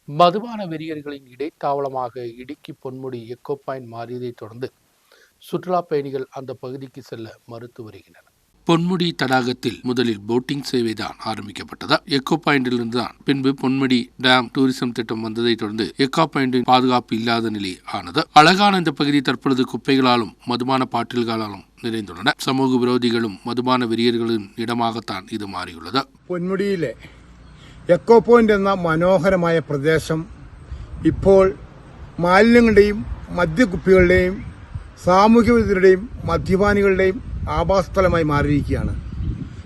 மதுபான வெறியர்களின் இடைத்தாவளமாக இடுக்கி Ponmudi echo point மாறியதைத் தொடர்ந்து சுற்றுலா பயணிகள் அந்த பகுதிக்கு செல்ல மறுத்து வருகின்றனர். பொன்முடி தடாகத்தில் முதலில் போட்டிங் சேவைதான் ஆரம்பிக்கப்பட்டதா? எக்கோ பாயிண்டிலிருந்து தான் பின்பு பொன்முடி டேம் டூரிசம் திட்டம் வந்ததை தொடர்ந்து எக்கோ பாயிண்டின் பாதுகாப்பு இல்லாத நிலை ஆனது. அழகான இந்த பகுதி தற்பொழுது குப்பைகளாலும் மதுபான பாட்டில்களாலும் நிறைந்துள்ளன. சமூக விரோதிகளும் மதுபான வெறியர்களின் இடமாகத்தான் இது மாறியுள்ளது. പൊന്മുടിയിലെ എക്കോ പോയിന്റ് എന്ന മനോഹരമായ പ്രദേശം ഇപ്പോൾ മാലിന്യങ്ങളുടെയും മദ്യക്കുപ്പികളുടെയും സാമൂഹ്യ വിരുദ്ധരുടെയും മദ്യപാനികളുടെയും ആവാസസ്ഥലമായി മാറിയിരിക്കുകയാണ്.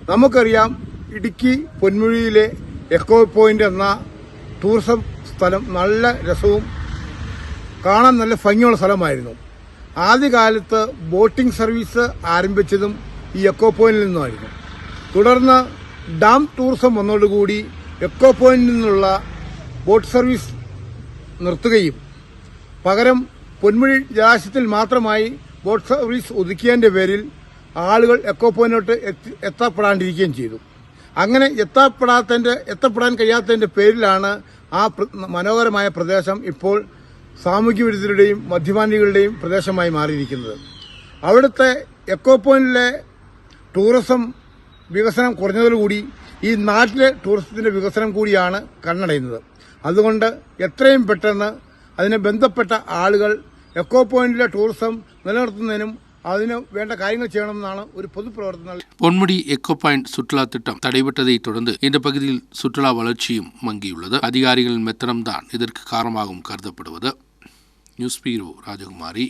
നമുക്കറിയാം, ഇടുക്കി പൊന്മുടിയിലെ എക്കോ പോയിന്റ് എന്ന ടൂറിസം സ്ഥലം നല്ല രസവും കാണാൻ നല്ല ഭംഗിയുള്ള സ്ഥലമായിരുന്നു. ആദ്യകാലത്ത് ബോട്ടിംഗ് സർവീസ് ആരംഭിച്ചതും ഈ എക്കോ പോയിന്റിൽ നിന്നുമായിരുന്നു. തുടർന്ന് ഡാം ടൂറിസം വന്നതോടുകൂടി എക്കോ പോയിന്റിൽ നിന്നുള്ള ബോട്ട് സർവീസ് നിർത്തുകയും പകരം പൊന്മുടി ജലാശയത്തിൽ മാത്രമായി ബോട്ട് സർവീസ് ഒതുക്കിയതിൻ്റെ പേരിൽ ആളുകൾ എക്കോ പോയിന്റിലോട്ട് എത്തപ്പെടാണ്ടിരിക്കുകയും ചെയ്തു. അങ്ങനെ എത്തപ്പെടാൻ കഴിയാത്തതിൻ്റെ പേരിലാണ് ആ മനോഹരമായ പ്രദേശം ഇപ്പോൾ സാമൂഹ്യ വിരുദ്ധരുടെയും മദ്യപാനികളുടെയും പ്രദേശമായി മാറിയിരിക്കുന്നത്. അവിടുത്തെ എക്കോ പോയിന്റിലെ ടൂറിസം വികസനം കുറഞ്ഞതോടുകൂടി ഈ നാട്ടിലെ ടൂറിസത്തിന്റെ വികസനം കൂടിയാണ് കണ്ണടയുന്നത്. അതുകൊണ്ട് എത്രയും പെട്ടെന്ന് അതിനെ ബന്ധപ്പെട്ട ആളുകൾ എക്കോ പോയിന്റിലെ ടൂറിസം നിലനിർത്തുന്നതിനും അതിന് വേണ്ട കാര്യങ്ങൾ ചെയ്യണമെന്നാണ് ഒരു പൊതുപ്രവർത്തനം. பொன்முடி எக்கோ பாயிண்ட் சுற்றுலா திட்டம் தடைபட்டதை தொடர்ந்து இந்த பகுதியில் சுற்றுலா வளர்ச்சியும் மங்கியுள்ளது. அதிகாரிகளின் மெத்தனம்தான் இதற்கு காரணமாகவும் கருதப்படுவது. நியூஸ் பீரோ ராஜகுமாரி.